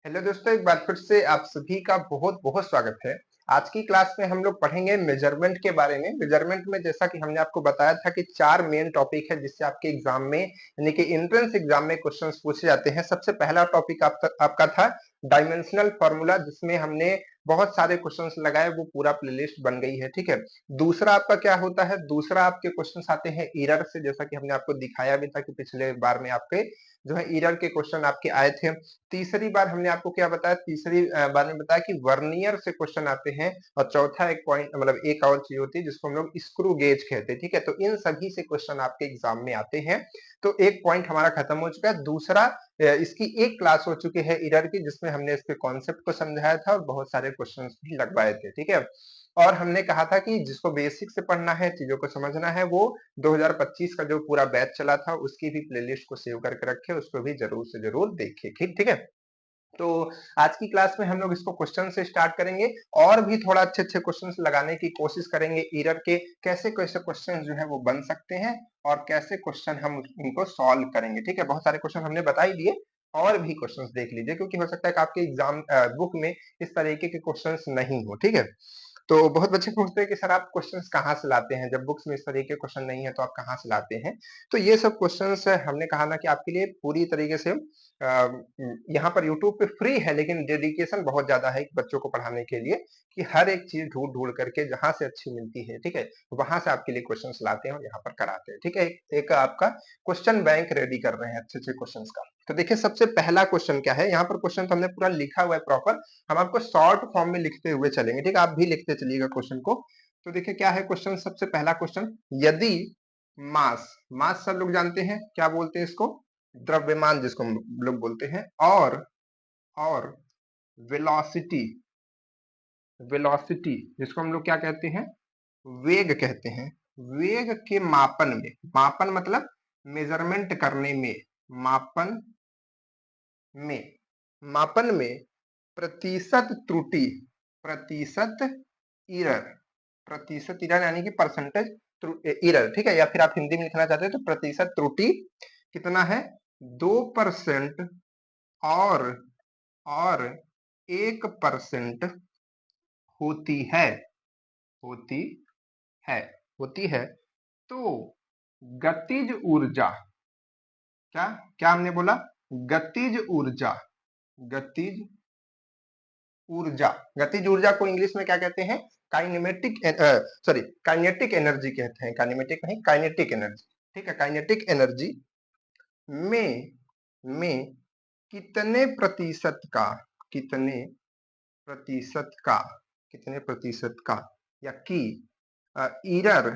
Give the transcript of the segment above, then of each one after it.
Hello दोस्तों, एक बार फिर से आप सभी का बहुत बहुत स्वागत है। आज की क्लास में हम लोग पढ़ेंगे मेजरमेंट के बारे में। मेजरमेंट में जैसा कि हमने आपको बताया था कि 4 मेन टॉपिक है जिससे आपके एग्जाम में यानी कि एंट्रेंस एग्जाम में क्वेश्चंस पूछे जाते हैं। सबसे पहला टॉपिक आपका था डायमेंशनल फार्मूला, जिसमें हमने बहुत सारे क्वेश्चंस लगाए, वो पूरा प्लेलिस्ट बन गई है, ठीक है। दूसरा आपका क्या होता है, दूसरा आपके क्वेश्चंस आते हैं एरर से, जैसा कि हमने आपको दिखाया भी था कि पिछले बार में आपके जो है एरर के क्वेश्चन आपके आए थे। तीसरी बार हमने आपको क्या बताया, तीसरी बार में बताया कि वर्नियर से क्वेश्चन आते हैं। और चौथा एक पॉइंट मतलब एक और चीज होती है जिसको हम लोग स्क्रू गेज कहते हैं, ठीक है। तो इन सभी से क्वेश्चन आपके एग्जाम में आते हैं। तो एक पॉइंट हमारा खत्म हो चुका है। दूसरा, इसकी एक क्लास हो चुकी है एरर की, जिसमें हमने इसके कॉन्सेप्ट को समझाया था और बहुत सारे क्वेश्चन भी लगवाए थे, ठीक है। और हमने कहा था कि जिसको बेसिक से पढ़ना है, चीजों को समझना है, वो 2025 का जो पूरा बैच चला था उसकी भी प्लेलिस्ट को सेव करके रखे, उसको भी जरूर से जरूर देखिए, ठीक ठीक है। तो आज की क्लास में हम लोग इसको क्वेश्चन से स्टार्ट करेंगे और भी थोड़ा अच्छे अच्छे क्वेश्चंस लगाने की कोशिश करेंगे। एरर के कैसे कैसे क्वेश्चन जो है वो बन सकते हैं और कैसे क्वेश्चन हम इनको सॉल्व करेंगे, ठीक है। बहुत सारे क्वेश्चन हमने बता ही दिए, और भी क्वेश्चंस देख लीजिए, क्योंकि हो सकता है कि आपके एग्जाम बुक में इस तरीके के क्वेश्चंस नहीं हो, ठीक है। तो बहुत बच्चे पूछते हैं कि सर आप क्वेश्चंस कहाँ से लाते हैं, जब बुक्स में इस तरीके के क्वेश्चन नहीं है तो आप कहाँ से लाते हैं। तो ये सब क्वेश्चंस हमने कहा ना कि आपके लिए पूरी तरीके से यहाँ पर यूट्यूब पे फ्री है, लेकिन डेडिकेशन बहुत ज्यादा है बच्चों को पढ़ाने के लिए, कि हर एक चीज ढूंढ ढूंढ करके जहां से अच्छी मिलती है, ठीक है, वहां से आपके लिए क्वेश्चंस लाते हैं और यहाँ पर कराते हैं, ठीक है। एक आपका क्वेश्चन बैंक रेडी कर रहे हैं अच्छे अच्छे क्वेश्चन का। तो देखिए सबसे पहला क्वेश्चन क्या है, यहाँ पर क्वेश्चन तो हमने पूरा लिखा हुआ है प्रॉपर, हम आपको शॉर्ट फॉर्म में लिखते हुए चलेंगे, ठीक है। आप भी लिखते चलिएगा क्वेश्चन को। तो देखिए क्या है क्वेश्चन, सबसे पहला क्वेश्चन, यदि मास, मास सब लोग जानते हैं क्या बोलते हैं इसको, द्रव्यमान जिसको हम लोग बोलते हैं, और वेलोसिटी, वेलोसिटी जिसको हम लोग क्या कहते हैं, वेग कहते हैं। वेग के मापन में, मापन मतलब मेजरमेंट करने में, मापन में, मापन में प्रतिशत त्रुटि, प्रतिशत इरर, प्रतिशत इरर यानी कि परसेंटेज इरर, ठीक है। या फिर आप हिंदी में लिखना चाहते हैं तो प्रतिशत त्रुटि कितना है, 2% और 1% होती है, होती है, होती है। तो गतिज ऊर्जा, क्या क्या हमने बोला, गतिज ऊर्जा, गतिज ऊर्जा, गतिज ऊर्जा को इंग्लिश में क्या कहते हैं, काइनेमेटिक, सॉरी काइनेटिक एनर्जी कहते हैं, काइनेमेटिक नहीं, काइनेटिक एनर्जी, ठीक है। काइनेटिक एनर्जी में कितने प्रतिशत का, कितने प्रतिशत का, कितने प्रतिशत का या की इरर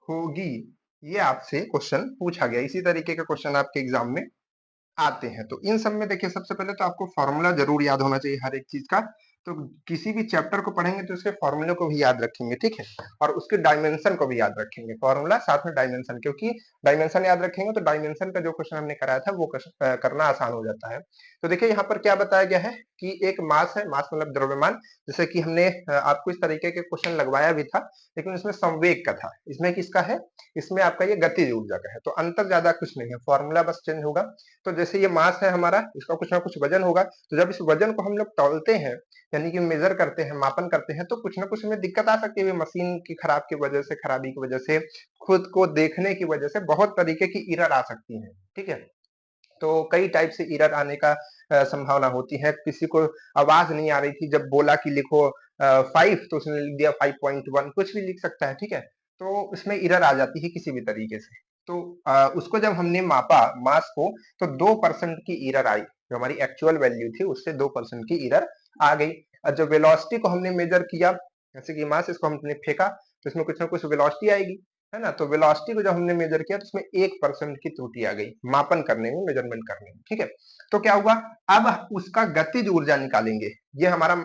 होगी, ये आपसे क्वेश्चन पूछा गया। इसी तरीके के क्वेश्चन आपके एग्जाम में आते हैं। तो इन सब में देखिए सबसे पहले तो आपको फॉर्मूला जरूर याद होना चाहिए हर एक चीज का। तो किसी भी चैप्टर को पढ़ेंगे तो उसके फॉर्मूले को भी याद रखेंगे, ठीक है, और उसके डायमेंशन को भी याद रखेंगे, फॉर्मूला साथ में डायमेंशन, क्योंकि डायमेंशन याद रखेंगे तो डायमेंशन का जो क्वेश्चन हमने कराया था वो करना आसान हो जाता है। तो देखिए यहाँ पर क्या बताया गया है कि एक मास है, मास मतलब द्रव्यमान, जैसे कि हमने आपको इस तरीके के क्वेश्चन लगवाया भी था, लेकिन इसमें संवेग का था, इसमें किसका है, इसमें आपका ये गतिज ऊर्जा का है। तो अंतर ज्यादा कुछ नहीं है, फॉर्मूला बस चेंज होगा। तो जैसे ये मास है हमारा, इसका कुछ ना कुछ वजन होगा, तो जब इस वजन को हम लोग तौलते हैं यानी कि मेजर करते हैं, मापन करते हैं, तो कुछ ना कुछ हमें दिक्कत आ सकती है मशीन की खराब की वजह से, खराबी की वजह से, खुद को देखने की वजह से, बहुत तरीके की एरर आ सकती है, ठीक है। तो कई टाइप से एरर आने का संभावना होती है। किसी को आवाज नहीं आ रही थी, जब बोला कि लिखो 5 तो उसने लिख दिया 5.1, कुछ भी लिख सकता है, ठीक है। तो इसमें एरर आ जाती है किसी भी तरीके से। तो उसको जब हमने मापा मास को, तो 2% की एरर आई, जो हमारी एक्चुअल वैल्यू थी उससे 2% की एरर आ गई। और जब वेलोसिटी को हमने मेजर किया, जैसे कि मास, इसको हमने फेंका, तो इसमें कुछ ना कुछ वेलोसिटी आएगी, है ना। तो वेलोसिटी को जब हमने मेजर किया तो उसमें 1% की त्रुटि आ गई मापन करने में, मेजरमेंट करने में, ठीक है। तो क्या हुआ, अब उसका गतिज ऊर्जा निकालेंगे। ये हमारा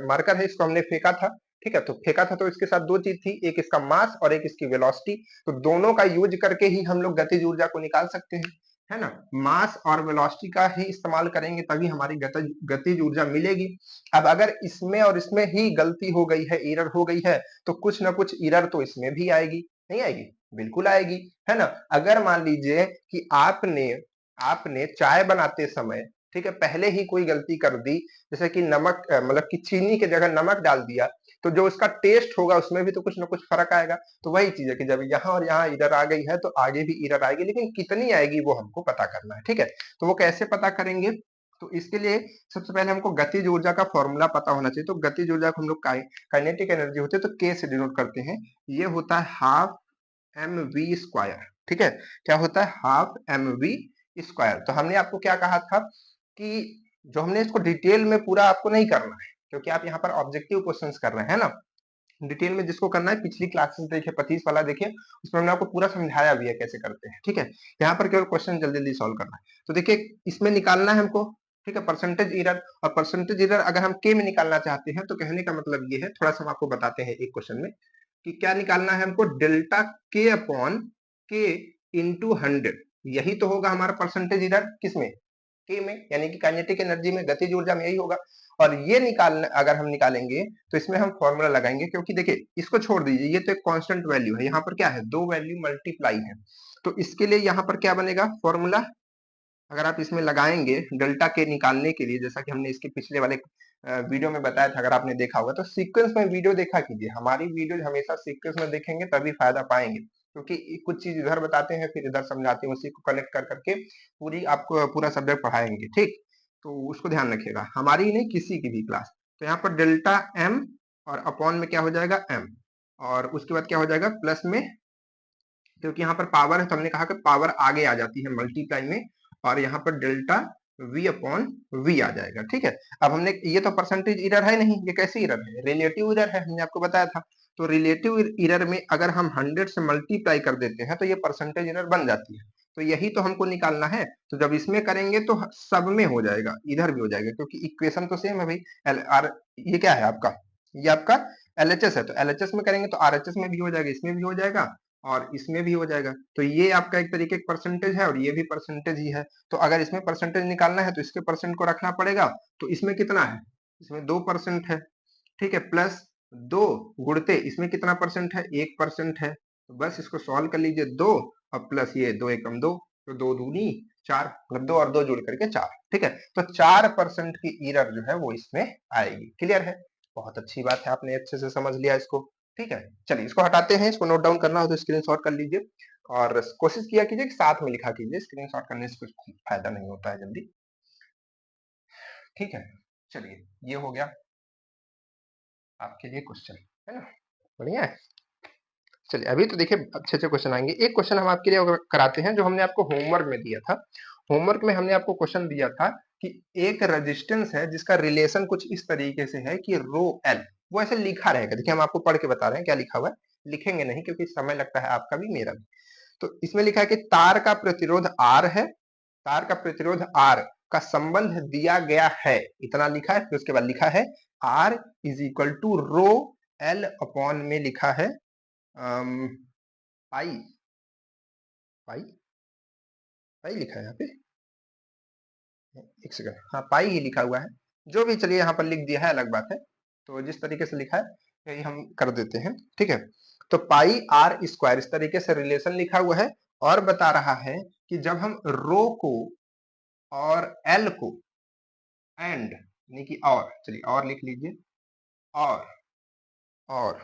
मार्कर है, इसको हमने फेंका था, ठीक है। तो फेंका था तो इसके साथ दो चीज थी, एक इसका मास और एक इसकी वेलोसिटी। तो दोनों का यूज करके ही हम लोग गतिज ऊर्जा को निकाल सकते हैं, है ना। मास और वेलोसिटी का ही इस्तेमाल करेंगे तभी हमारी गतिज ऊर्जा मिलेगी। अब अगर इसमें और इसमें ही गलती हो गई है, एरर हो गई है, तो कुछ ना कुछ एरर तो इसमें भी आएगी, नहीं आएगी, बिल्कुल आएगी, है ना। अगर मान लीजिए कि आपने आपने चाय बनाते समय ठीक है, पहले ही कोई गलती कर दी, जैसे कि नमक मतलब कि चीनी की जगह नमक डाल दिया, तो जो उसका टेस्ट होगा उसमें भी तो कुछ ना कुछ फर्क आएगा। तो वही चीज है कि जब यहाँ और यहाँ एरर आ गई है तो आगे भी एरर आएगी, लेकिन कितनी आएगी वो हमको पता करना है। ठीक है, तो वो कैसे पता करेंगे? तो इसके लिए सबसे पहले हमको गतिज ऊर्जा का फॉर्मूला पता होना चाहिए। तो गतिज ऊर्जा को हम लोग काइनेटिक एनर्जी होते हैं तो के से डिनोट करते हैं। ये होता है हाफ एम वी स्क्वायर। ठीक है, क्या होता है? Half m v square. तो हमने आपको क्या कहा था कि जो हमने इसको डिटेल में पूरा आपको नहीं करना है, क्योंकि आप यहाँ पर ऑब्जेक्टिव क्वेश्चंस कर रहे हैं ना। डिटेल में जिसको करना है पिछली क्लासेस देखिए, 25 वाला देखिए, उसमें हमने आपको पूरा समझाया भी है कैसे करते हैं। ठीक है, यहाँ पर केवल क्वेश्चन जल्दी जल्दी सॉल्व करना है। तो देखिए इसमें निकालना है हमको, ठीक है, परसेंटेज एरर। और परसेंटेज एरर अगर हम के में निकालना चाहते हैं तो कहने का मतलब ये है, थोड़ा सा हम आपको बताते हैं एक क्वेश्चन में कि क्या निकालना है हमको। डेल्टा के अपॉन के इंटू 100, यही तो होगा हमारा परसेंटेज एरर। किसमें? के में, यानी कि काइनेटिक एनर्जी में, गतिज ऊर्जा में यही होगा। और ये निकालना अगर हम निकालेंगे तो इसमें हम फॉर्मूला लगाएंगे, क्योंकि देखिए इसको छोड़ दीजिए, ये तो एक कांस्टेंट वैल्यू है, यहाँ पर क्या है? दो वैल्यू मल्टीप्लाई है। तो इसके लिए यहाँ पर क्या बनेगा फॉर्मूला? अगर आप इसमें लगाएंगे डेल्टा के निकालने के लिए, जैसा कि हमने इसके पिछले वाले वीडियो में बताया था, अगर आपने देखा होगा तो सीक्वेंस में वीडियो देखा कीजिए। हमारी वीडियो हमेशा सीक्वेंस में देखेंगे तभी फायदा पाएंगे, क्योंकि कुछ चीज इधर बताते हैं फिर इधर समझाते हैं, उसी को कनेक्ट कर करके पूरी आपको पूरा सब्जेक्ट पढ़ाएंगे। ठीक, तो उसको ध्यान रखिएगा, हमारी नहीं किसी की भी क्लास। तो यहाँ पर डेल्टा एम और अपॉन में क्या हो जाएगा? एम, और उसके बाद क्या हो जाएगा? प्लस में, क्योंकि यहाँ पर पावर है तो हमने कहा कि पावर आगे आ जाती है मल्टीप्लाई में, और यहाँ पर डेल्टा v अपॉन वी आ जाएगा। ठीक है, अब हमने ये तो परसेंटेज एरर है नहीं, ये कैसी एरर है? रिलेटिव एरर है, हमने आपको बताया था। तो रिलेटिव एरर में अगर हम 100 से मल्टीप्लाई कर देते हैं तो ये परसेंटेज एरर बन जाती है। तो यही तो हमको निकालना है। तो जब इसमें करेंगे तो सब में हो जाएगा, इधर भी हो जाएगा, क्योंकि इक्वेशन तो सेम है भाई। ये क्या है आपका? ये आपका एलएचएस है, तो एलएचएस में करेंगे तो आरएचएस में भी हो जाएगा, इसमें भी हो जाएगा और इसमें भी हो जाएगा। तो ये आपका एक तरीके का परसेंटेज है और ये भी परसेंटेज ही है। तो अगर इसमें परसेंटेज निकालना है तो इसके परसेंट को रखना पड़ेगा। तो इसमें कितना है? इसमें 2% है। ठीक है, प्लस 2 गुणते इसमें कितना परसेंट है? 1% है। तो बस इसको सॉल्व कर लीजिए, 2 और प्लस ये 2 एकम 2, तो 2 दूनी 4, मतलब 2 और 2 जुड़ करके 4। ठीक है, तो 4% की एरर जो है वो इसमें आएगी। क्लियर है? बहुत अच्छी बात है, आपने अच्छे से समझ लिया इसको। ठीक है, चलिए इसको हटाते हैं। इसको नोट डाउन करना हो तो स्क्रीनशॉट कर लीजिए और कोशिश किया कीजिए कि साथ में लिखा कीजिए, स्क्रीनशॉट करने से कुछ फायदा नहीं होता है जल्दी। ठीक है, चलिए ये हो गया आपके लिए क्वेश्चन, है ना? बढ़िया है। चलिए अभी तो देखिए अच्छे अच्छे क्वेश्चन आएंगे। एक क्वेश्चन हम आपके लिए कराते हैं जो हमने आपको होमवर्क में दिया था। होमवर्क में हमने आपको क्वेश्चन दिया था कि एक रेजिस्टेंस है जिसका रिलेशन कुछ इस तरीके से है कि रो एल, वो ऐसे लिखा रहेगा। देखिए हम आपको पढ़ के बता रहे हैं क्या लिखा हुआ है, लिखेंगे नहीं क्योंकि समय लगता है आपका भी मेरा भी। तो इसमें लिखा है कि तार का प्रतिरोध आर है, तार का प्रतिरोध आर का संबंध दिया गया है, इतना लिखा है। फिर उसके बाद लिखा है R is equal to rho L upon में लिखा है पाई, पाई पाई लिखा है यहाँ पे, एक सेकंड, हाँ पाई ही लिखा हुआ है। जो भी चलिए यहाँ पर लिख दिया है अलग बात है, तो जिस तरीके से लिखा है यही हम कर देते हैं। ठीक है, तो पाई आर स्क्वायर इस तरीके से रिलेशन लिखा हुआ है और बता रहा है कि जब हम रो को और एल को एंड यानी कि और, चलिए और लिख लीजिए, और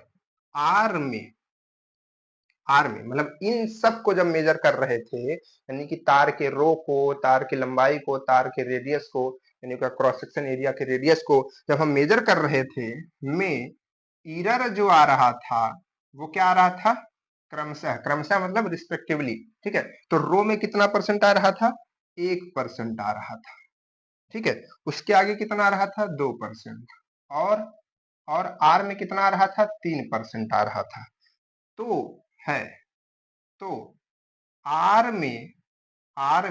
आर में मतलब इन सब को जब मेजर कर रहे थे, यानी कि तार के रो को, तार की लंबाई को, तार के रेडियस को, यानी कि क्रॉस सेक्शन एरिया के रेडियस को जब हम मेजर कर रहे थे, में एरर जो आ रहा था वो क्या आ रहा था? क्रमशः, क्रमशः मतलब रिस्पेक्टिवली। ठीक है, तो रो में कितना परसेंट आ रहा था? 1% आ रहा था। ठीक है, उसके आगे कितना आ रहा था? 2%। और आर में कितना आ रहा था? 3% आ रहा था। तो है, तो आर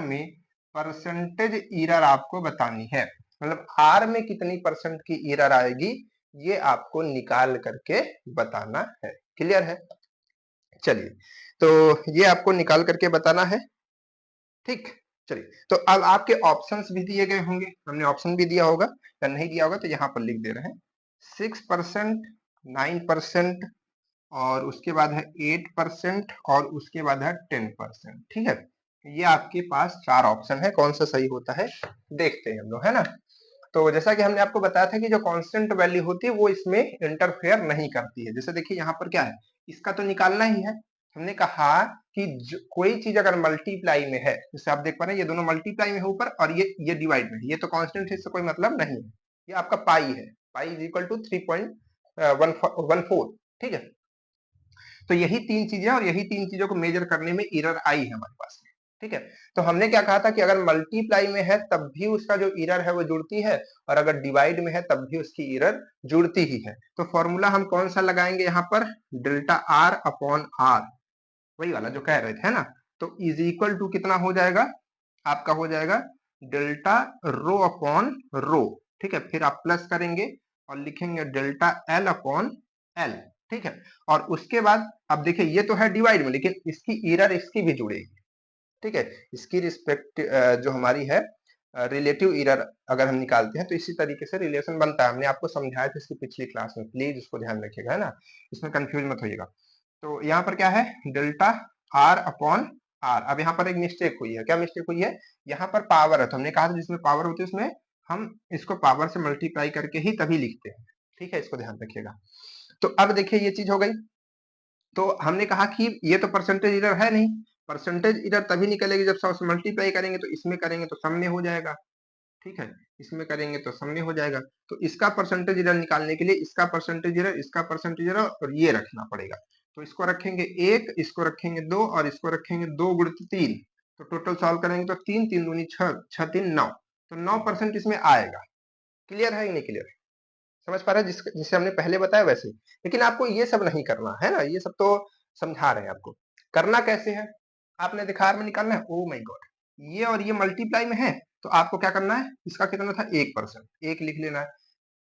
में परसेंटेज एरर आपको बतानी है, मतलब आर में कितनी परसेंट की एरर आएगी ये आपको निकाल करके बताना है। क्लियर है? चलिए तो ये आपको निकाल करके बताना है। ठीक, चलिए तो अब आपके ऑप्शंस भी दिए गए होंगे, हमने ऑप्शन भी दिया होगा या नहीं दिया होगा तो यहाँ पर लिख दे रहे हैं। 6%, 9% और उसके बाद है 8% और उसके बाद है 10%। ठीक है, ये आपके पास 4 ऑप्शन है, कौन सा सही होता है देखते हैं हम लोग, है ना। तो जैसा कि हमने आपको बताया था कि जो कांस्टेंट वैल्यू होती है वो इसमें इंटरफेयर नहीं करती है। जैसे देखिए यहाँ पर क्या है, इसका तो निकालना ही है। हमने कहा कि कोई चीज अगर मल्टीप्लाई में है, जैसे आप देख पा रहे हैं ये दोनों मल्टीप्लाई में है ऊपर और ये डिवाइड में है, ये तो कांस्टेंट है, इससे कोई मतलब नहीं है। ये आपका पाई है, पाई इज इक्वल टू 3.14, ठीक है। तो यही तीन चीजें और यही तीन चीजों को मेजर करने में एरर आई है हमारे पास, ठीक है। तो हमने क्या कहा था कि अगर मल्टीप्लाई में है तब भी उसका जो एरर है वो जुड़ती है, और अगर डिवाइड में है तब भी उसकी एरर जुड़ती ही है। तो फॉर्मूला हम कौन सा लगाएंगे यहाँ पर, डेल्टा आर अपॉन आर, वही वाला जो कह रहे थे, है ना। तो इज इक्वल टू कितना हो जाएगा, आपका हो जाएगा डेल्टा रो अपॉन रो, ठीक है। फिर आप प्लस करेंगे और लिखेंगे डेल्टा एल अपॉन एल, ठीक है। और उसके बाद अब देखिए ये तो है डिवाइड में, लेकिन इसकी एरर इसकी भी जुड़ेगी, ठीक है। इसकी रिस्पेक्ट जो हमारी है रिलेटिव एरर अगर हम निकालते हैं तो इसी तरीके से रिलेशन बनता है। हमने आपको समझाया था इसकी पिछली क्लास में, प्लीज उसको ध्यान रखिएगा, है ना, इसमें कंफ्यूज मत होइएगा। तो यहाँ पर क्या है, डेल्टा आर अपॉन आर। अब यहाँ पर एक मिस्टेक हुई है, क्या मिस्टेक हुई है, यहाँ पर पावर है, तो हमने कहा था जिसमें पावर होती है उसमें हम इसको पावर से मल्टीप्लाई करके ही तभी लिखते हैं, ठीक है, इसको ध्यान रखिएगा। तो अब देखिए ये चीज हो गई। तो हमने कहा कि ये तो परसेंटेज एरर है नहीं, परसेंटेज एरर तभी निकलेगी जब 100 से मल्टीप्लाई करेंगे, तो इसमें करेंगे तो सम में हो जाएगा, ठीक है, इसमें करेंगे तो सम में हो जाएगा। तो इसका परसेंटेज एरर निकालने के लिए इसका परसेंटेज एरर, इसका परसेंटेज एरर और ये रखना पड़ेगा। तो इसको रखेंगे 1, इसको रखेंगे 2 और इसको रखेंगे 2 गुणित 3। तो टोटल सॉल्व करेंगे तो 3 3 दूनी 6, 6 3 9, तो 9% इसमें आएगा। क्लियर है कि नहीं क्लियर, समझ पा रहे हैं जिसे हमने पहले बताया वैसे। लेकिन आपको ये सब नहीं करना है ना, ये सब तो समझा रहे हैं आपको। करना कैसे है, आपने दिखार में निकालना है। ओ माय गॉड, ये और ये मल्टीप्लाई में है, तो आपको क्या करना है, इसका कितना था 1%, 1 लिख लेना है।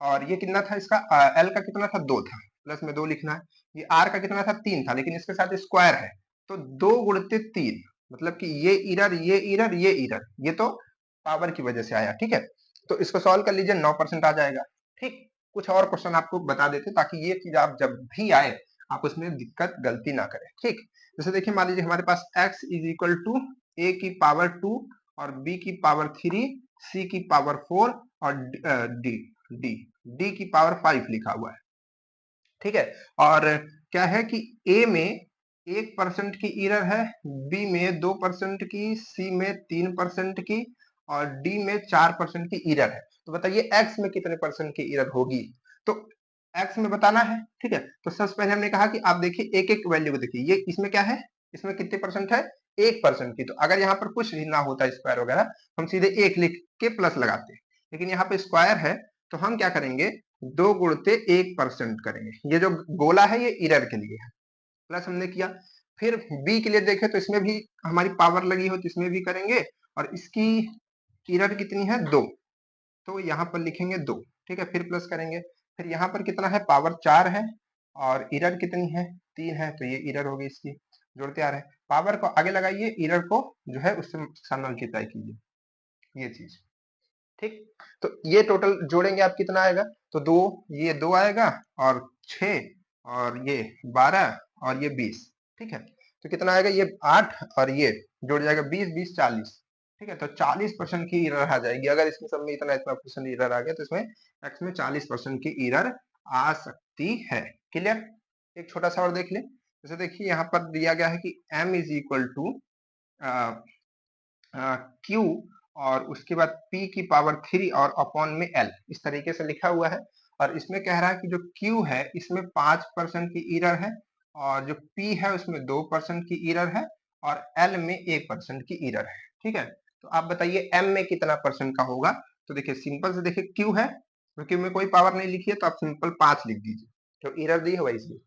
और ये कितना था इसका, एल का कितना था 2 था, प्लस में 2 लिखना है। ये आर का कितना था 3 था, लेकिन इसके साथ स्क्वायर है, तो 2 गुणित 3, मतलब कि ये इरर ये इरर ये इरर, ये तो पावर की वजह से आया, ठीक है। तो इसको सॉल्व कर लीजिए, 9% आ जाएगा, ठीक। कुछ और क्वेश्चन आपको बता देते ताकि ये चीज आप जब भी आए आप उसमें दिक्कत गलती ना करें, ठीक। जैसे देखिए मान लीजिए हमारे पास x is equal to a की पावर 2 और b की पावर 3, c की पावर 4 और d d d की पावर 5 लिखा हुआ है, ठीक है। और क्या है कि a में 1% की एरर है, b में 2% की, c में 3% की और d में 4% की एरर है। तो बताइए x में कितने परसेंट की एरर होगी, तो x में बताना है, ठीक है। तो सबसे पहले हमने कहा कि आप देखिए एक एक वैल्यू को देखिए, ये इसमें क्या है, इसमें कितने परसेंट है, 1% की। तो अगर यहाँ पर कुछ भी ना होता स्क्वायर वगैरह, हम सीधे 1 लिख के प्लस लगाते, लेकिन यहाँ पे स्क्वायर है, तो हम क्या करेंगे, 2 गुणते 1% करेंगे। ये जो गोला है ये एरर के लिए है, प्लस हमने किया। फिर बी के लिए देखें तो इसमें भी हमारी पावर लगी हो तो इसमें भी करेंगे, और इसकी एरर कितनी है 2, तो यहाँ पर लिखेंगे 2, ठीक है। फिर प्लस करेंगे, फिर यहाँ पर कितना है, पावर 4 है और एरर कितनी है 3 है, तो ये एरर होगी इसकी, जोड़ते आ रहे हैं। पावर को आगे लगाइए, एरर को जो है उससे मल्टीप्लाई कीजिए, ये चीज, ठीक। तो ये टोटल जोड़ेंगे आप कितना आएगा, तो 2, ये 2 आएगा और 6 और ये 12 और ये 20, ठीक है। तो कितना आएगा, ये 8 और ये जोड़ जाएगा 20 20 40, ठीक है। तो 40% की एरर आ जाएगी। अगर इसमें सब में इतना इतना परसेंट एरर आ गया तो इसमें एक्स में 40% की एरर आ सकती है। क्लियर, एक छोटा सा और देख ले। जैसे देखिए यहाँ पर दिया गया है कि m is equal to Q और उसके बाद p की पावर 3 और अपॉन में l, इस तरीके से लिखा हुआ है। और इसमें कह रहा है कि जो q है इसमें 5% की एरर है, और जो p है उसमें 2% की एरर है, और l में 1% की एरर है, ठीक है। तो आप बताइए m में कितना परसेंट का होगा। तो देखिए सिंपल से देखिए q है, तो q में कोई पावर नहीं लिखी है, तो आप सिंपल 5 लिख दीजिए, जो एरर दी है वही इसलिए।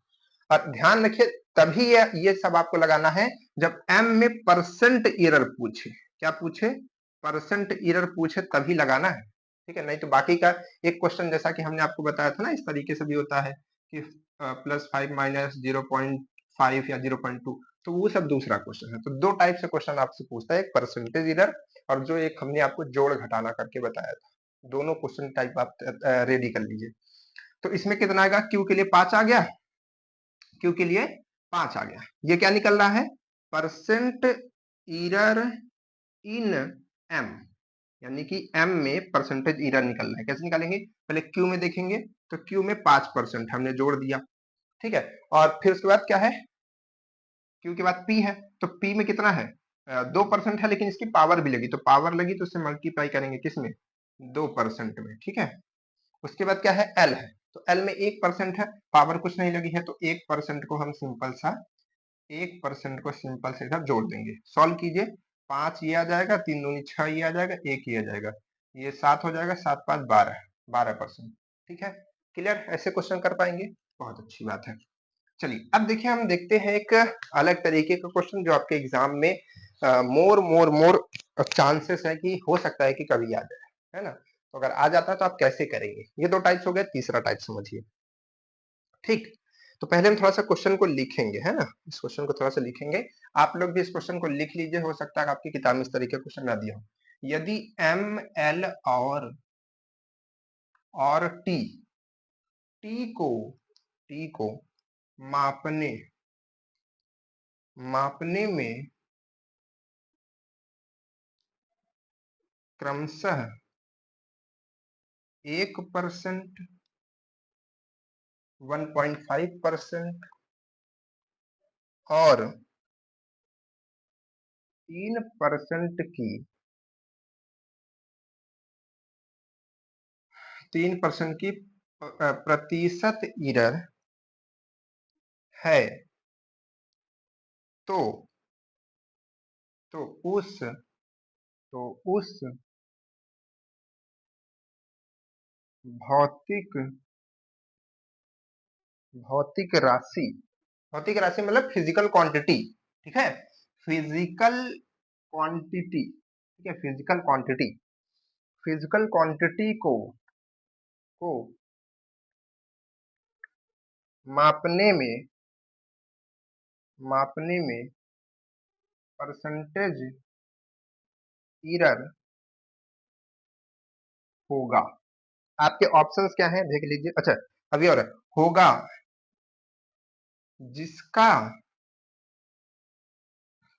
और ध्यान रखिए तभी ये सब आपको लगाना है जब m में परसेंट एरर पूछे, क्या पूछे, परसेंट एरर पूछे तभी लगाना है, ठीक है। नहीं तो बाकी का एक क्वेश्चन जैसा कि हमने आपको बताया था ना, इस तरीके से भी होता है कि +5 माइनस 0.5 या 0.2, तो वो सब दूसरा क्वेश्चन है। तो 2 टाइप से क्वेश्चन आपसे पूछता है, एक परसेंटेज एरर और जो एक हमने आपको जोड़ घटाना करके बताया था, दोनों क्वेश्चन टाइप आप रेडी कर लीजिए। तो इसमें कितना आएगा, क्यू के लिए 5 आ गया, क्यू के लिए 5 आ गया। ये क्या निकल रहा है, परसेंट एरर इन एम, यानी कि एम में परसेंटेज एरर निकलना है। कैसे निकालेंगे? पहले क्यू में देखेंगे तो क्यू में 5% हमने जोड़ दिया, ठीक है। और फिर उसके बाद क्या है? क्यू के बाद पी है, तो पी में कितना है? 2% है, लेकिन इसकी पावर भी लगी, तो पावर लगी तो उसे मल्टीप्लाई करेंगे किसमें? 2% में, ठीक है। उसके बाद क्या है? एल है, तो एल में 1% है, पावर कुछ नहीं लगी है, तो 1% को हम सिंपल सा 1% को सिंपल से इधर जोड़ देंगे। सॉल्व कीजिए, 5 ये आ जाएगा, 3 दूनी 6 ये आ जाएगा, 1 ये आ जाएगा, ये 7 हो जाएगा, 7 5 12, 12%, ठीक है। क्लियर? ऐसे क्वेश्चन कर पाएंगे? बहुत अच्छी बात है। चलिए अब देखिए, हम देखते हैं एक अलग तरीके का क्वेश्चन जो आपके एग्जाम में मोर चांसेस है कि हो सकता है कि कभी आ जाए, है ना। तो अगर आ जाता है तो आप कैसे करेंगे? ये 2 टाइप्स हो गए, तीसरा टाइप समझिए, ठीक। तो पहले हम थोड़ा सा क्वेश्चन को लिखेंगे, है ना, इस क्वेश्चन को थोड़ा सा लिखेंगे। आप लोग भी इस क्वेश्चन को लिख लीजिए, हो सकता है आपकी किताब में इस तरीके का क्वेश्चन ना दिया हो। यदि एम एल और टी टी को मापने मापने में क्रमशः 1%, 1.5% और 3% की 3% की प्रतिशत एरर है, तो तो उस तो उस भौतिक भौतिक राशि भौतिक राशि मतलब फिजिकल क्वांटिटी, ठीक है। फिजिकल क्वांटिटी, ठीक है, फिजिकल क्वांटिटी को मापने में परसेंटेज एरर होगा। आपके ऑप्शंस क्या हैं देख लीजिए। अच्छा, अभी और है, होगा जिसका,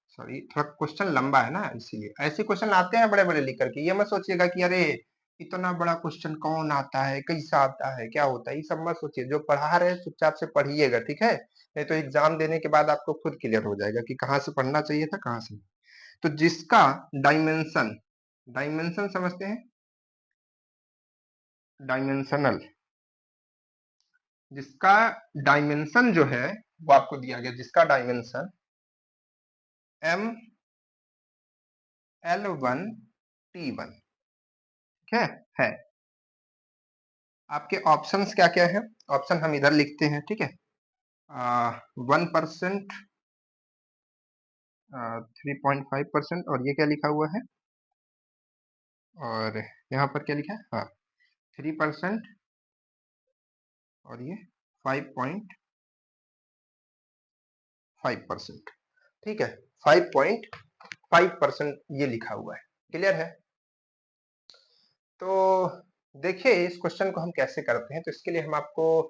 सॉरी थोड़ा क्वेश्चन लंबा है ना, इसीलिए ऐसे क्वेश्चन आते हैं बड़े बड़े लिख करके। ये मत सोचिएगा कि अरे इतना बड़ा क्वेश्चन कौन आता है, कैसा आता है, क्या होता है, ये सब मत सोचिए। जो पढ़ा रहे हैं चुपचाप से पढ़िएगा, ठीक है। नहीं तो एग्जाम देने के बाद आपको खुद क्लियर हो जाएगा कि कहाँ से पढ़ना चाहिए था, कहाँ से। तो जिसका डायमेंशन डायमेंशन समझते हैं, डायमेंशनल, जिसका डायमेंशन जो है वो आपको दिया गया, जिसका डायमेंशन एम L1T1, ठीक है। आपके ऑप्शंस क्या क्या है? ऑप्शन हम इधर लिखते हैं, ठीक है। 1%, 3.5%, और ये क्या लिखा हुआ है, और यहाँ पर क्या लिखा है, हाँ 3%, और ये 5.5%, ठीक है। 5.5% ये लिखा हुआ है। क्लियर है? तो देखिए इस क्वेश्चन को हम कैसे करते हैं। तो इसके लिए हम आपको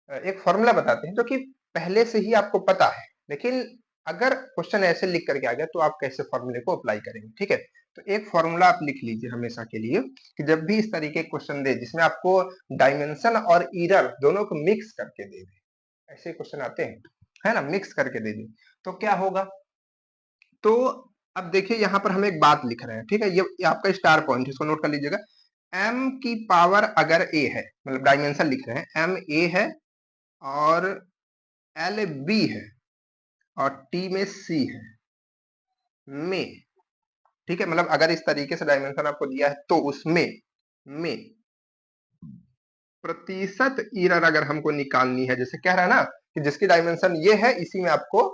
एक फॉर्मूला बताते हैं जो कि पहले से ही आपको पता है, लेकिन अगर क्वेश्चन ऐसे लिख करके आ गया तो आप कैसे फॉर्मूले को अप्लाई करेंगे, ठीक है। तो एक फॉर्मूला आप लिख लीजिए हमेशा के लिए कि जब भी इस तरीके क्वेश्चन दे जिसमें आपको डायमेंशन और एरर दोनों को मिक्स करके दे दे, ऐसे क्वेश्चन आते हैं, है ना, मिक्स करके दे दे, तो क्या होगा। तो अब देखिए यहाँ पर हम एक बात लिख रहे हैं, ठीक है, ये आपका स्टार पॉइंट है, इसको नोट कर लीजिएगा। m की पावर अगर a है, मतलब डायमेंशन लिख रहे हैं, m a है और l b है और t में c है, में, ठीक है, मतलब अगर इस तरीके से डायमेंशन आपको दिया है तो उसमें में प्रतिशत एरर अगर हमको निकालनी है, जैसे कह रहा है ना कि जिसकी डायमेंशन ये है इसी में आपको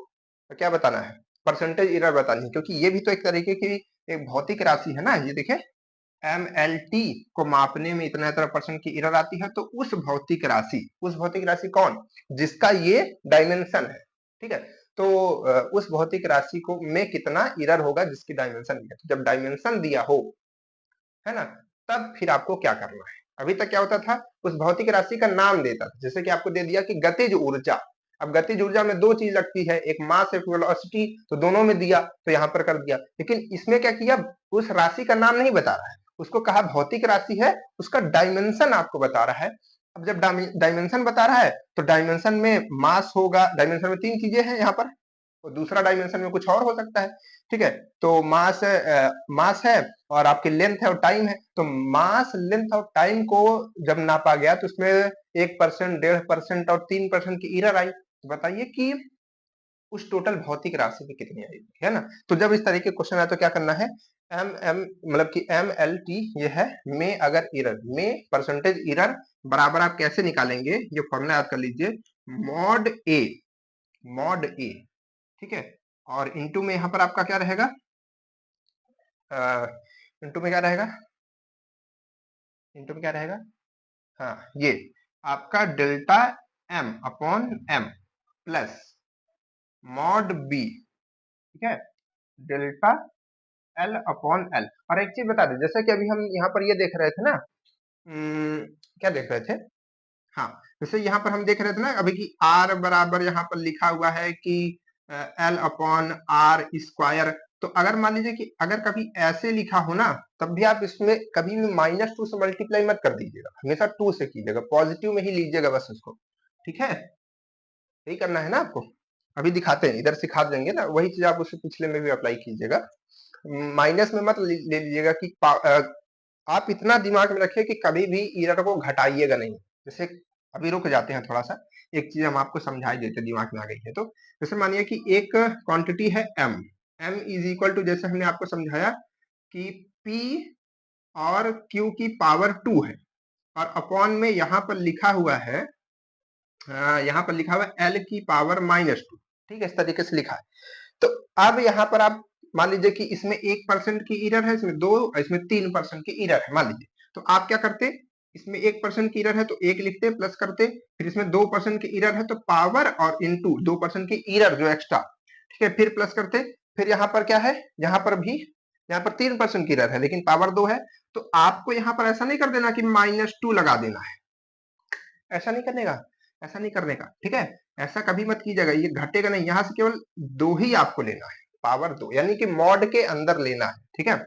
क्या बताना है, परसेंटेज एरर बतानी है, क्योंकि ये भी तो एक तरीके की एक भौतिक राशि है ना। ये देखिए MLT को मापने में इतना इतना परसेंट की एरर आती है, तो उस भौतिक राशि कौन, जिसका ये डायमेंशन है, ठीक है। तो उस भौतिक राशि को में कितना एरर होगा जिसकी डायमेंशन दिया, तो जब डायमेंशन दिया हो, है ना, तब फिर आपको क्या करना है। अभी तक क्या होता था, उस भौतिक राशि का नाम देता था, जैसे कि आपको दे दिया कि गतिज ऊर्जा, अब गतिज ऊर्जा में दो चीज लगती है, एक मास एक वेलोसिटी, तो दोनों में दिया तो यहाँ पर कर दिया। लेकिन इसमें क्या किया, उस राशि का नाम नहीं बता रहा है, उसको कहा भौतिक राशि है, उसका डायमेंशन आपको बता रहा है। अब जब डायमेंशन बता रहा है तो डायमेंशन में मास होगा, डायमेंशन में तीन चीजें हैं यहाँ पर, और दूसरा डायमेंशन में कुछ और हो सकता है। ठीक है, तो मास है और आपकी लेंथ है और टाइम है। तो मास, लेंथ और टाइम को जब नापा गया तो उसमें 1%, 1.5% और 3% की एरर आई। तो बताइए कि उस टोटल भौतिक राशि की कितनी आएगी, है ना। तो जब इस तरह के क्वेश्चन आए तो क्या करना है, मतलब कि MLT ये है में अगर एरर, में परसेंटेज एरर बराबर आप कैसे निकालेंगे, ये फॉर्मूला याद कर लीजिए, मॉड ए, मॉड ए, ठीक है। और इनटू में यहाँ पर आपका क्या रहेगा, इनटू में क्या रहेगा, इनटू में क्या रहेगा, हाँ ये आपका delta M upon M plus mod B, ठीक है, डेल्टा L अपॉन L। और एक चीज बता दें, जैसे कि अभी हम यहाँ पर ये देख रहे थे ना, क्या देख रहे थे, हाँ जैसे यहाँ पर हम देख रहे थे ना अभी कि R बराबर यहाँ पर लिखा हुआ है कि L अपॉन R स्क्वायर। तो अगर मान लीजिए कि अगर कभी ऐसे लिखा हो ना, तब भी आप इसमें कभी भी -2 से मल्टीप्लाई मत कर दीजिएगा, हमेशा 2 से कीजिएगा, पॉजिटिव में ही लीजिएगा बस उसको, ठीक है। यही करना है ना आपको, अभी दिखाते हैं, इधर सिखा देंगे ना, वही चीज आप उससे पिछले में भी अप्लाई कीजिएगा। माइनस में मत ले लीजिएगा कि आप इतना दिमाग में रखिए कि कभी भी एरर को घटाइएगा नहीं। जैसे अभी रुक जाते हैं थोड़ा सा, एक चीज हम आपको समझाई देते, दिमाग में आ गई है तो। जैसे मानिए कि एक क्वांटिटी है m, m is equal to, जैसे हमने आपको समझाया कि p और q की पावर 2 है, और अपॉन में यहाँ पर लिखा हुआ है, यहाँ पर लिखा हुआ है l की पावर -2, ठीक है, इस तरीके से लिखा है। तो अब यहाँ पर आप मान लीजिए कि इसमें 1% की एरर है, इसमें 2, इसमें 3% की एरर है मान लीजिए, तो आप क्या करते, इसमें 1% की एरर है तो 1 लिखते प्लस करते, फिर इसमें 2% की एरर है तो पावर और इनटू 2% की एरर जो एक्स्ट्रा, ठीक है, फिर प्लस करते, फिर यहाँ पर क्या है, यहाँ पर भी, यहाँ पर 3% की एरर है लेकिन पावर 2 है, तो आपको यहाँ पर ऐसा नहीं कर देना कि -2 लगा देना है, ऐसा नहीं करने का, ऐसा नहीं करने का, ठीक है। ऐसा कभी मत कीजिएगा, ये घटेगा नहीं, यहाँ से केवल 2 ही आपको लेना है, पावर 2, यानी कि मॉड के अंदर लेना है, ठीक है।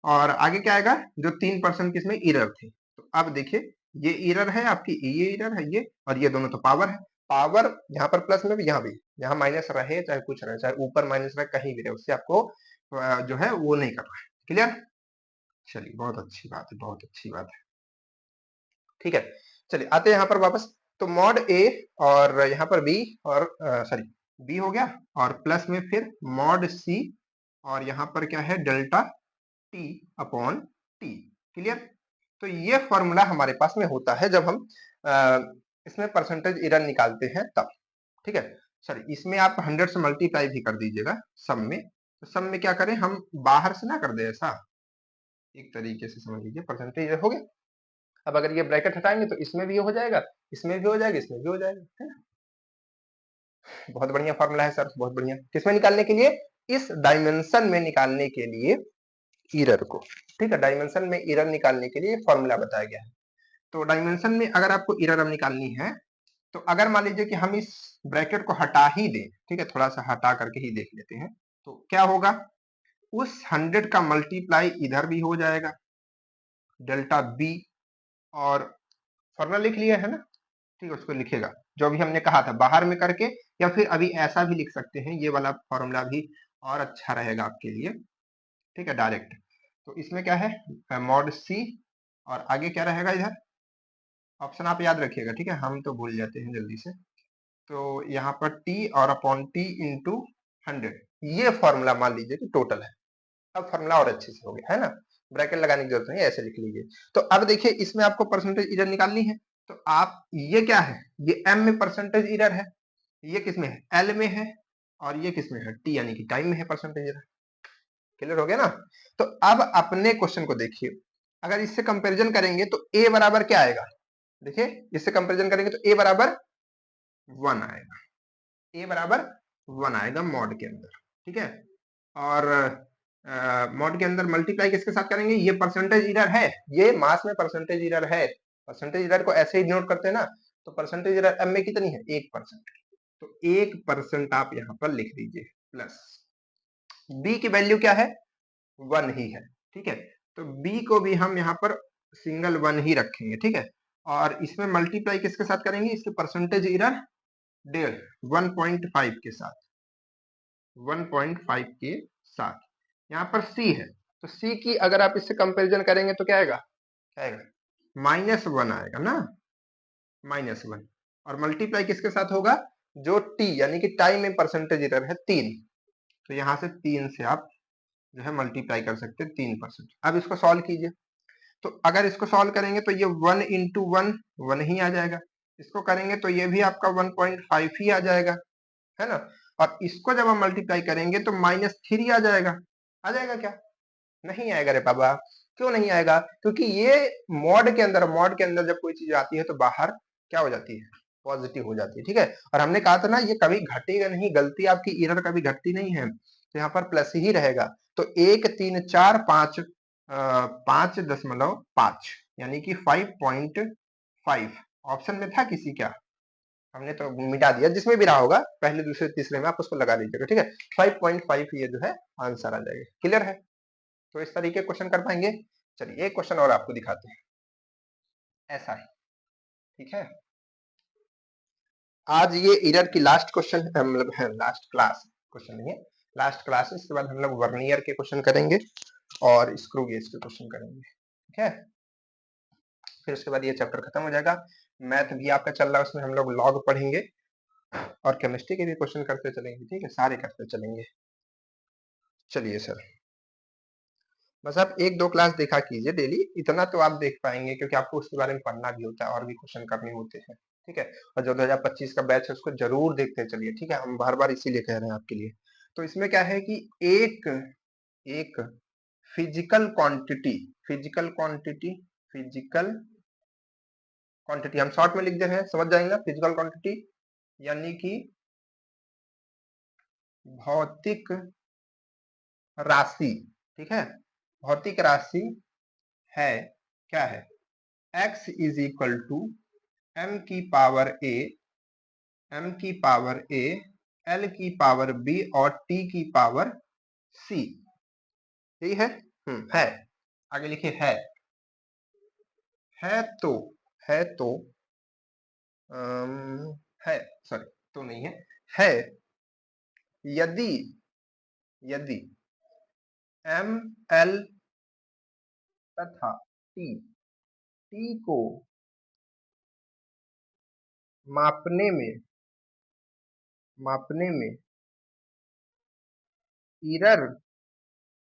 और आगे क्या आएगा, जो 3% किसमें एरर थे, तो अब देखिए ये एरर है आपकी, ये एरर है ये, और ये दोनों तो पावर है, पावर यहाँ पर प्लस में भी, यहाँ भी, यहाँ माइनस रहे चाहे कुछ रहे, चाहे ऊपर माइनस रहे, कहीं भी रहे, उससे आपको जो है वो नहीं करना है, क्लियर। चलिए बहुत अच्छी बात है, बहुत अच्छी बात है, ठीक है। चलिए आते हैं यहाँ पर वापस, तो मॉड ए और यहाँ पर बी, और सॉरी बी हो गया, और प्लस में फिर मॉड सी, और यहाँ पर क्या है, delta T upon T, clear. तो ये फॉर्मूला हमारे पास में होता है जब हम इसमें परसेंटेज एरर निकालते हैं तब, ठीक है। सॉरी इसमें आप 100 से मल्टीप्लाई भी कर दीजिएगा सम में, तो सम में क्या करें, हम बाहर से ना कर दे, ऐसा एक तरीके से समझ लीजिए, परसेंटेज हो गया। अब अगर ये ब्रैकेट हटाएंगे तो इसमें भी हो जाएगा, इसमें भी हो जाएगा, इसमें भी हो जाएगा, है ना। बहुत बढ़िया फॉर्मूला है सर, बहुत बढ़िया। किसमें निकालने के लिए, इस डायमेंशन में निकालने के लिए एरर को, ठीक है, डायमेंशन में एरर निकालने के लिए फॉर्मूला बताया गया है। तो डायमेंशन में अगर आपको एरर अब निकालनी है, तो अगर मान लीजिए कि हम इस ब्रैकेट को हटा ही दें, ठीक है, थोड़ा सा हटा करके ही देख लेते हैं, तो क्या होगा, उस 100 का मल्टीप्लाई इधर भी हो जाएगा, डेल्टा बी, और फॉर्मूला लिख लिया है ना, ठीक है, उसको लिखेगा जो अभी हमने कहा था बाहर में करके, या फिर अभी ऐसा भी लिख सकते हैं, ये वाला फॉर्मूला भी और अच्छा रहेगा आपके लिए, ठीक है, डायरेक्ट। तो इसमें क्या है, मॉड सी, और आगे क्या रहेगा, इधर ऑप्शन आप याद रखिएगा, ठीक है, हम तो भूल जाते हैं जल्दी से। तो यहाँ पर टी और अपॉन टी इंटू 100, ये फॉर्मूला मान लीजिए कि टोटल है। अब फॉर्मूला और अच्छे से हो गया है ना, ब्रैकेट लगाने की जरूरत नहीं, ऐसे लिख लीजिए। तो अब देखिए इसमें आपको परसेंटेज एरर निकालनी है, तो आप, ये क्या है, ये m में परसेंटेज एरर है, ये किसमें है, l में है, और ये किसमें है, t यानी कि टाइम में है परसेंटेज एरर, क्लियर हो गया ना। तो अब अपने क्वेश्चन को देखिए, अगर इससे कंपैरिजन करेंगे तो a बराबर क्या आएगा, देखिए इससे कंपैरिजन करेंगे तो a बराबर 1 आएगा, a बराबर 1 आएगा मॉड के अंदर, ठीक है। और मॉड के अंदर मल्टीप्लाई किसके साथ करेंगे, ये परसेंटेज एरर है, ये मास में परसेंटेज एरर है, परसेंटेज एरर को ऐसे ही नोट करते हैं ना, तो परसेंटेज एरर m में कितनी है, 1%, तो 1% आप यहाँ पर लिख दीजिए प्लस b की वैल्यू क्या है 1 ही है, ठीक है। तो b को भी हम यहाँ पर सिंगल 1 ही रखेंगे, ठीक है। और इसमें मल्टीप्लाई किसके साथ करेंगे, इसके परसेंटेज एरर 1.5 के साथ, 1.5 के साथ। यहाँ पर c है, तो c की अगर आप इससे कंपैरिजन करेंगे तो क्या आएगा, क्या आएगा, -1 आएगा ना, -1। और मल्टीप्लाई किसके साथ होगा, जो t यानी कि टाइम में परसेंटेज एरर है 3, तो यहाँ से 3 से आप जो है मल्टीप्लाई कर सकते हैं 3%। अब इसको सॉल्व कीजिए, तो अगर इसको सॉल्व करेंगे तो ये 1 इंटू 1 1 ही आ जाएगा, इसको करेंगे तो ये भी आपका 1.5 ही आ जाएगा, है ना। और इसको जब हम मल्टीप्लाई करेंगे तो -3 आ जाएगा क्या, नहीं आएगा रे बाबा। क्यों नहीं आएगा, क्योंकि ये मॉड के अंदर जब कोई चीज आती है तो बाहर क्या हो जाती है, पॉजिटिव हो जाती है, ठीक है। और हमने कहा था ना ये कभी घटेगा नहीं, गलती आपकी एरर कभी घटती नहीं है, तो यहाँ पर प्लस ही रहेगा। तो 1 3 4 5 5.5 यानी कि 5.5 ऑप्शन में था किसी क्या, हमने तो मिटा दिया, जिसमें भी रहा होगा पहले दूसरे तीसरे में आप उसको लगा लीजिएगा, ठीक है। 5.5 ये जो है आंसर आ जाएगा, क्लियर है। तो इस तरीके क्वेश्चन कर पाएंगे। चलिए एक क्वेश्चन और आपको दिखाते हैं, ऐसा है, ठीक है। आज ये एरर की लास्ट क्वेश्चन, मतलब है लास्ट क्लास, क्वेश्चन नहीं है, लास्ट क्लास है। इसके बाद हम लोग वर्नियर के क्वेश्चन करेंगे और स्क्रू गेज के क्वेश्चन करेंगे, ठीक है। फिर उसके बाद ये चैप्टर खत्म हो जाएगा। मैथ भी आपका चल रहा है, उसमें हम लोग लॉग पढ़ेंगे और केमिस्ट्री के भी क्वेश्चन करते चलेंगे, ठीक है, सारे करते चलेंगे। चलिए सर, बस आप 1-2 क्लास देखा कीजिए डेली, इतना तो आप देख पाएंगे क्योंकि आपको उसके बारे में पढ़ना भी होता है और भी क्वेश्चन करने होते हैं, ठीक है। और जो 2025 का बैच है उसको जरूर देखते चलिए, ठीक है, हम बार-बार इसीलिए कह रहे हैं आपके लिए। तो इसमें क्या है कि एक एक physical quantity, physical quantity, physical quantity हम शॉर्ट में लिख दे रहे हैं, समझ जाएंगे ना। फिजिकल क्वांटिटी यानी कि भौतिक राशि, ठीक है, भौतिक राशि है, क्या है, x is equal to m की पावर a, m की पावर a, l की पावर b और t की पावर c, यही है। है, आगे लिखिए है तो, है तो है, सॉरी तो नहीं है यदि, यदि m l तथा t को मापने में, मापने में एरर,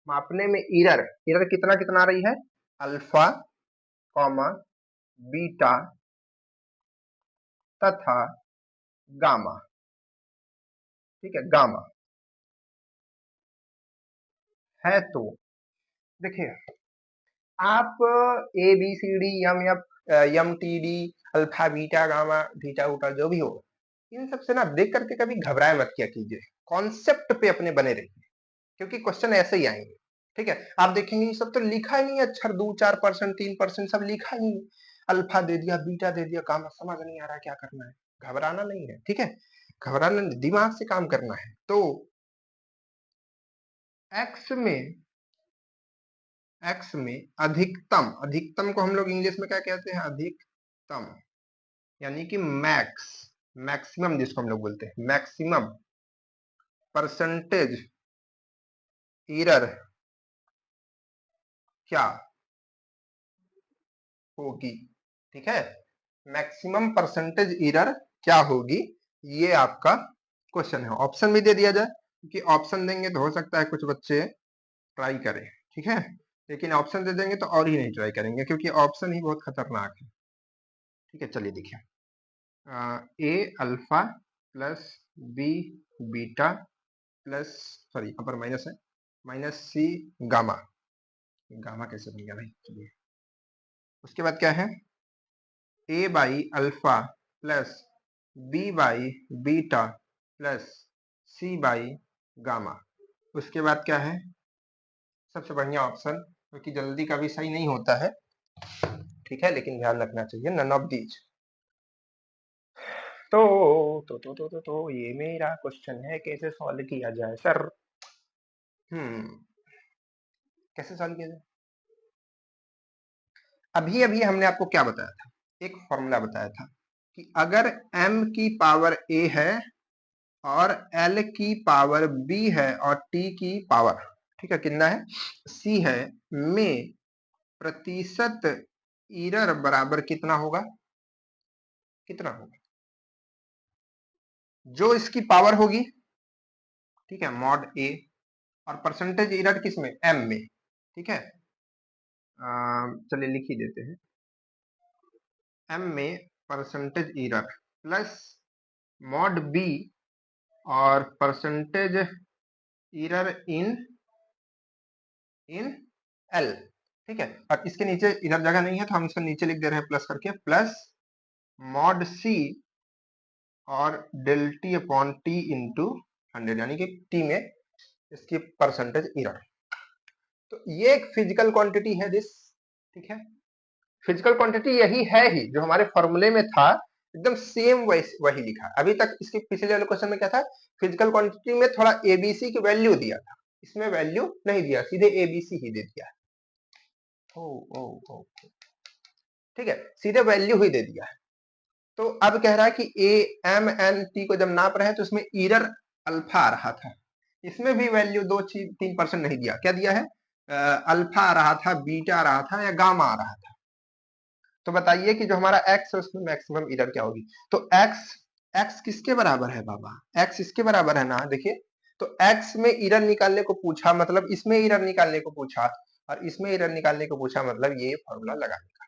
मापने में एरर, एरर कितना कितना आ रही है, अल्फा कॉमा बीटा तथा गामा, ठीक है, गामा है तो देखिए आप A B C D M T D alpha beta gamma theta उटा जो भी हो, इन सब से ना देख करके कभी घबराए मत किया कीजिए, कॉन्सेप्ट पे अपने बने रहिए, क्योंकि क्वेश्चन ऐसे ही आएंगे, ठीक है। आप देखेंगे ये सब तो लिखा ही नहीं है, अक्षर 2-4% 3% सब लिखा ही नहीं, अल्फा दे दिया बीटा दे दिया गामा, समझ नहीं आ रहा क्या करना है, घबराना नहीं है, ठीक है, घबराना नहीं, दिमाग से काम करना है। तो एक्स में, एक्स में अधिकतम, अधिकतम को हम लोग इंग्लिश में क्या कहते हैं, अधिकतम यानी कि मैक्स, मैक्सिमम जिसको हम लोग बोलते हैं, मैक्सिमम परसेंटेज एरर क्या होगी, ठीक है, मैक्सिमम परसेंटेज एरर क्या होगी, ये आपका क्वेश्चन है। ऑप्शन भी दे दिया जाए, क्योंकि ऑप्शन देंगे तो हो सकता है कुछ बच्चे ट्राई करें, ठीक है, लेकिन ऑप्शन दे देंगे तो और ही नहीं ट्राई करेंगे, क्योंकि ऑप्शन ही बहुत खतरनाक है, ठीक है। चलिए देखिए, a alpha plus b beta plus, sorry यहाँ पर माइनस है, माइनस सी गामा, गामा कैसे बन गया भाई, चलिए। उसके बाद क्या है, a by alpha plus b by beta plus c by gamma. उसके बाद क्या है, सबसे बढ़िया ऑप्शन, क्योंकि जल्दी कभी सही नहीं होता है, ठीक है, लेकिन ध्यान रखना चाहिए, नन ऑफ दीज। तो ये मेरा क्वेश्चन है, कैसे सॉल्व किया जाए सर? कैसे सॉल्व किया जाए? अभी अभी हमने आपको क्या बताया था, एक फॉर्मूला बताया था कि अगर m की पावर a है और l की पावर b है और t की पावर, ठीक है, कितना है, c है, में प्रतिशत एरर बराबर कितना होगा? कितना होगा? जो इसकी पावर होगी, ठीक है, मॉड a, और परसेंटेज एरर किसमें, m में, ठीक है। चलिए लिख ही देते हैं, m में percentage error plus mod b और परसेंटेज एरर इन l, ठीक है। और इसके नीचे इधर जगह नहीं है तो हम इसको नीचे लिख दे रहे हैं प्लस करके, प्लस मॉड c और del T upon T into 100, यानी कि टी में इसकी परसेंटेज एरर। तो ये एक फिजिकल क्वांटिटी है दिस, ठीक है। फिजिकल क्वांटिटी यही है ही जो हमारे फॉर्मूले में था, एकदम सेम वही लिखा। अभी तक इसके पिछले वाले क्वेश्चन में क्या था, फिजिकल क्वांटिटी में थोड़ा एबीसी की वैल्यू दिया था, इसमें वैल्यू नहीं दिया, सीधे एबीसी ही दे दिया। ओ ठीक है, सीधे वैल्यू ही दे दिया है। तो अब कह रहा है कि ए एम एन टी को जब नाप रहे हैं तो इसमें एरर अल्फा आ रहा था, इसमें भी वैल्यू 2-3% नहीं दिया, क्या दिया है, अल्फा आ रहा था, बीटा आ रहा था, या गामा आ रहा था। तो बताइए कि जो हमारा x है उसमें मैक्सिमम एरर क्या होगी? तो x किसके बराबर है बाबा, x इसके बराबर है ना, देखिए। तो x में एरर निकालने को पूछा, मतलब इसमें एरर निकालने को पूछा, और इसमें एरर निकालने को पूछा, मतलब ये फॉर्मूला लगाने का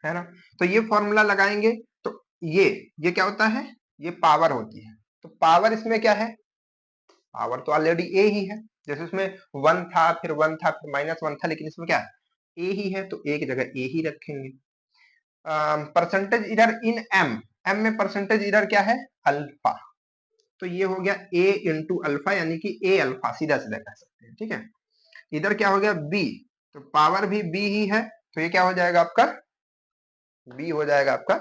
है ना। तो ये फॉर्मूला लगाएंगे तो ये क्या होता है, ये पावर होती है। तो पावर इसमें क्या है, पावर तो ऑलरेडी ए ही है, जैसे उसमें 1 था, फिर 1 था, फिर -1 था, लेकिन इसमें क्या है, ए ही है, तो एक जगह ए ही रखेंगे। परसेंटेज एरर इन m में परसेंटेज एरर क्या है, अल्फा। तो ये हो गया a इंटू अल्फा, यानी कि a अल्फा, सीधा सीधा कह सकते हैं, ठीक है। इधर क्या हो गया b, तो पावर भी b ही है, तो ये क्या हो जाएगा आपका, b हो जाएगा आपका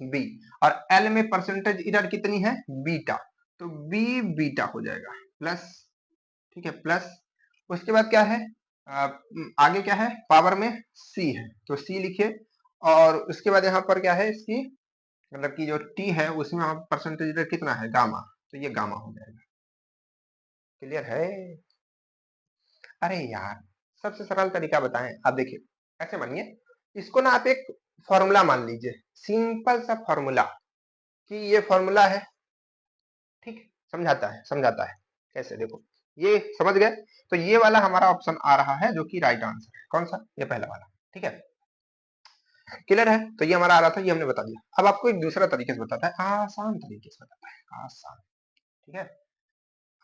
b। और l में परसेंटेज एरर कितनी है, बीटा, तो b बीटा हो जाएगा, प्लस, ठीक है, प्लस। उसके बाद क्या है, आगे क्या है, पावर में c है, तो c लिखिए। और उसके बाद यहाँ पर क्या है, इसकी मतलब कि जो t है उसमें परसेंटेज कितना है, गामा, तो ये गामा हो जाएगा। क्लियर है? अरे यार, सबसे सरल तरीका बताएं, आप देखिए, ऐसे मानिए इसको ना आप एक फॉर्मूला मान लीजिए, सिंपल सा फॉर्मूला, कि ये फॉर्मूला है, ठीक, समझाता है कैसे, देखो, ये समझ गए। तो ये वाला हमारा ऑप्शन आ रहा है जो कि राइट आंसर है, कौन सा, ये पहला वाला, ठीक है। क्लियर है? तो ये हमारा आ रहा था, ये हमने बता दिया। अब आपको एक दूसरा तरीके से बताता है, आसान तरीके से बताता है, आसान, ठीक है,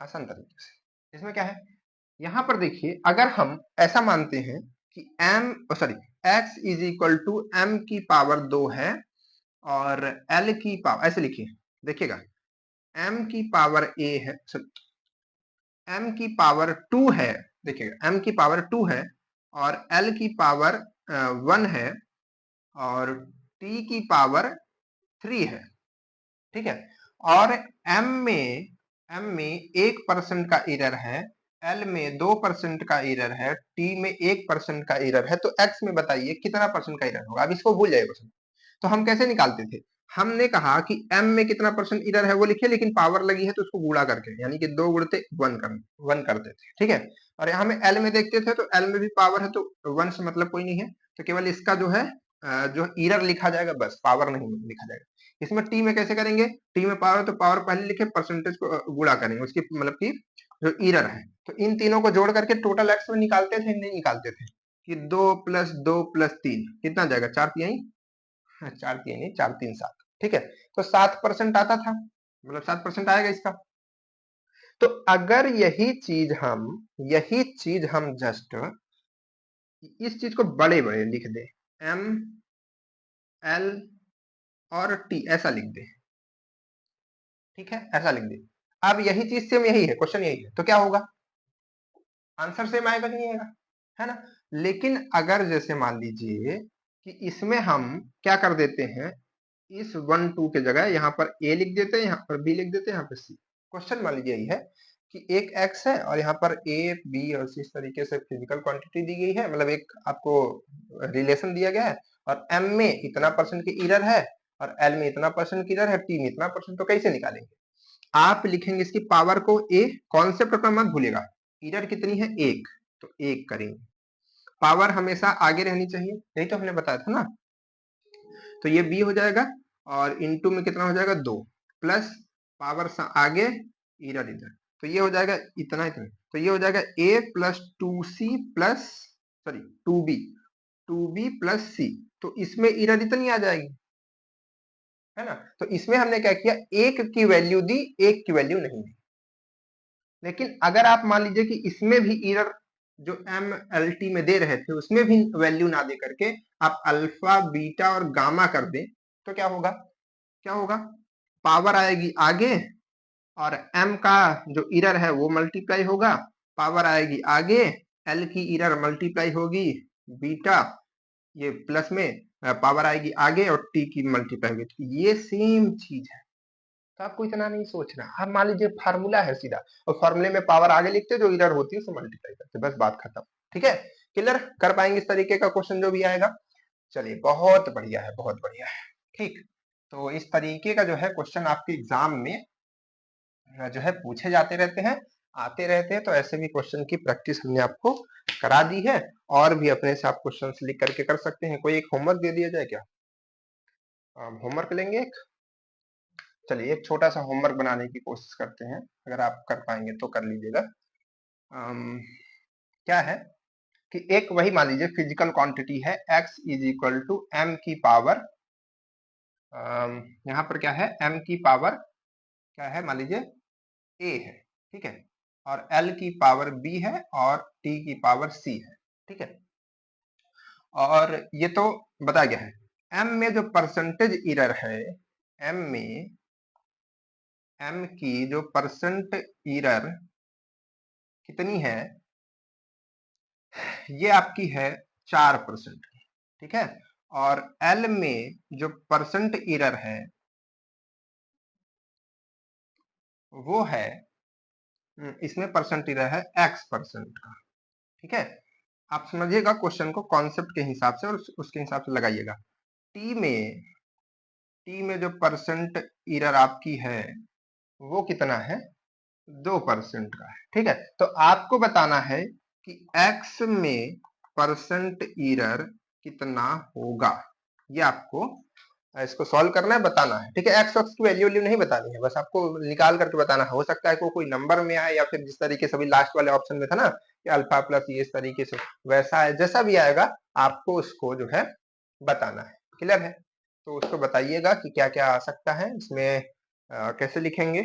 आसान तरीके से। इसमें क्या है, यहां पर देखिए, अगर हम ऐसा मानते हैं कि x is equal to m की पावर 2 है और l की पावर, ऐसे लिखिए, देखिएगा, m की पावर a है, m की पावर 2 है, देखिएगा, m की पावर 2 है और l की पावर 1 है और t की पावर 3 है, ठीक है। और m में 1% का एरर है, l में 2% का एरर है, t में 1% का एरर है, तो x में बताइए कितना परसेंट का एरर होगा। अब इसको भूल जाइए क्वेश्चन। तो हम कैसे निकालते थे, हमने कहा कि m में कितना परसेंट एरर है वो लिखिए, लेकिन पावर लगी है तो उसको गुणा करके, यानी कि 2 गुणते 1 करते थे, ठीक है। और यहाँ में l में देखते थे तो l में भी पावर है, तो 1 से मतलब कोई नहीं है, तो केवल इसका जो है जो एरर लिखा जाएगा, बस पावर नहीं लिखा जाएगा। इसमें टी में कैसे करेंगे, टी में पावर, तो पावर पहले लिखे, परसेंटेज को गुणा करेंगे उसकी, मतलब की जो एरर है, तो इन तीनों को जोड़ करके टोटल एक्स में निकालते थे, नहीं निकालते थे, कि 2 + 2 + 3 कितना जाएगा, 4 तिहाई, 4 3 7, ठीक है। तो 7% आता था, मतलब 7% आएगा इसका। तो अगर यही चीज हम जस्ट इस चीज को बड़े बड़े लिख दे, m l और t, ऐसा लिख दे, ठीक है, ऐसा लिख दे। अब यही चीज सेम यही है, क्वेश्चन यही है, तो क्या होगा, आंसर सेम आएगा कि नहीं आएगा, है ना। लेकिन अगर जैसे मान लीजिए कि इसमें हम क्या कर देते हैं, इस 1 2 के जगह यहाँ पर ए लिख देते हैं, यहाँ पर बी लिख देते हैं, यहाँ पर सी। क्वेश्चन मान लीजिए यही है कि एक एक्स है और यहाँ पर ए बी और इस तरीके से फिजिकल क्वांटिटी दी गई है, मतलब एक आपको रिलेशन दिया गया है, और एम में इतना परसेंट की एरर है और एल में इतना परसेंट की एरर है, टी में इतना परसेंट। तो कैसे निकालेंगे? आप लिखेंगे इसकी पावर को ए, कॉन्सेप्ट अपना मत भूलेगा, एरर कितनी है? एक, तो एक करेंगे। पावर हमेशा आगे रहनी चाहिए, यही तो हमने बताया था ना। तो ये बी हो जाएगा और इनटू में कितना हो जाएगा? 2 प्लस पावर आगे इधर इधर, तो ये हो जाएगा इतना इतना, तो ये हो जाएगा a plus 2c plus sorry 2b plus c। तो इसमें इधर इतनी आ जाएगी, है ना। तो इसमें हमने क्या किया, एक की वैल्यू दी, एक की वैल्यू नहीं दी। लेकिन अगर आप मान लीजिए कि इसमें भी एरर जो एम एल टी में दे रहे थे उसमें भी वैल्यू ना दे करके आप अल्फा बीटा और गामा कर दें, तो क्या होगा? क्या होगा? पावर आएगी आगे और m का जो एरर है वो मल्टीप्लाई होगा, पावर आएगी आगे, l की एरर मल्टीप्लाई होगी बीटा, ये प्लस में पावर आएगी आगे और t की मल्टीप्लाई होगी। तो ये सेम चीज है, तो आपको इतना नहीं सोचना। अब मान लीजिए फार्मूला है सीधा, और फार्मूले में पावर आगे लिखते, जो एरर होती है उसे मल्टीप्लाई करते, बस बात खत्म। ठीक है, क्लियर? कर पाएंगे इस तरीके का क्वेश्चन जो भी आएगा? चलिए, बहुत बढ़िया है, बहुत बढ़िया है। ठीक, तो इस तरीके का जो है क्वेश्चन आपके एग्जाम में जो है पूछे जाते रहते हैं, आते रहते हैं। तो ऐसे भी क्वेश्चन की प्रैक्टिस हमने आपको करा दी है, और भी अपने से आप क्वेश्चन लिख करके कर सकते हैं। कोई एक होमवर्क दे दिया जाए क्या? होमवर्क लेंगे एक? चलिए, एक छोटा सा होमवर्क बनाने की कोशिश करते हैं, अगर आप कर पाएंगे तो कर लीजिएगा। क्या है कि एक वही मान लीजिए फिजिकल क्वांटिटी है x is equal to M की पावर, यहाँ पर क्या है, m की पावर क्या है, मान लीजिए a है, ठीक है, और l की पावर b है और t की पावर c है, ठीक है। और ये तो बता गया है। m में जो परसेंटेज एरर है, m में m की जो परसेंट एरर कितनी है, ये आपकी है 4%, ठीक है। और l में जो परसेंट एरर है वो है, इसमें परसेंट एरर है x% का, ठीक है। आप समझिएगा क्वेश्चन को कॉन्सेप्ट के हिसाब से और उसके हिसाब से लगाइएगा। टी में जो परसेंट एरर आपकी है वो कितना है? 2% का है, ठीक है। तो आपको बताना है कि x में परसेंट एरर कितना होगा, ये आपको इसको सॉल्व करना है, बताना है, ठीक है। एक्स वक्स की वैल्यू नहीं बतानी है, बस आपको निकाल करके बताना है। हो सकता है कोई नंबर में आए, या फिर जिस तरीके से अभी लास्ट वाले ऑप्शन में था ना कि अल्फा प्लस ये, इस तरीके से वैसा है, जैसा भी आएगा आपको उसको जो है बताना है। क्लियर है? तो उसको बताइएगा कि क्या क्या आ सकता है इसमें, कैसे लिखेंगे,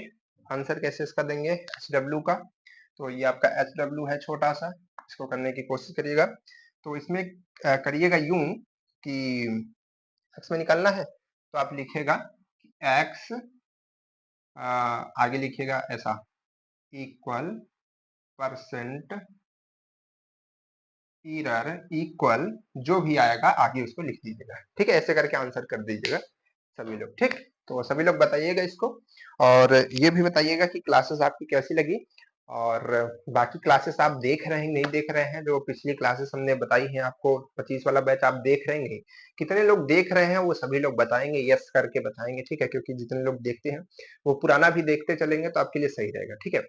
आंसर कैसे इसका देंगे एच डब्ल्यू का। तो ये आपका एच डब्ल्यू है छोटा सा, इसको करने की कोशिश करिएगा। तो इसमें करिएगा यूं कि एक्स में निकालना है, तो आप लिखेगा एक्स, आगे लिखिएगा ऐसा, इक्वल परसेंट एरर इक्वल, जो भी आएगा आगे उसको लिख दीजिएगा, ठीक है। ऐसे करके आंसर कर दीजिएगा सभी लोग, ठीक। तो सभी लोग बताइएगा इसको, और ये भी बताइएगा कि क्लासेस आपकी कैसी लगी, और बाकी क्लासेस आप देख रहे हैं नहीं देख रहे हैं। जो पिछली क्लासेस हमने बताई हैं आपको, 25 वाला बैच आप देख रहे हैं, कितने लोग देख रहे हैं वो सभी लोग बताएंगे, यस करके बताएंगे, ठीक है। क्योंकि जितने लोग देखते हैं वो पुराना भी देखते चलेंगे तो आपके लिए सही रहेगा, ठीक है।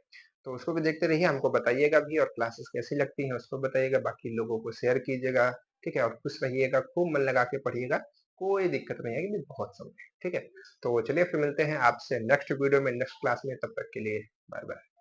तो उसको भी देखते रहिए, हमको बताइएगा भी, और क्लासेस कैसी लगती हैं उसको बताइएगा, बाकी लोगों को शेयर कीजिएगा, ठीक है। और खुश रहिएगा, खूब मन लगा के पढ़िएगा, कोई दिक्कत नहीं आएगी, बहुत समय, ठीक है। तो चलिए फिर मिलते हैं आपसे नेक्स्ट वीडियो में, नेक्स्ट क्लास में, तब तक के लिए बाय बाय।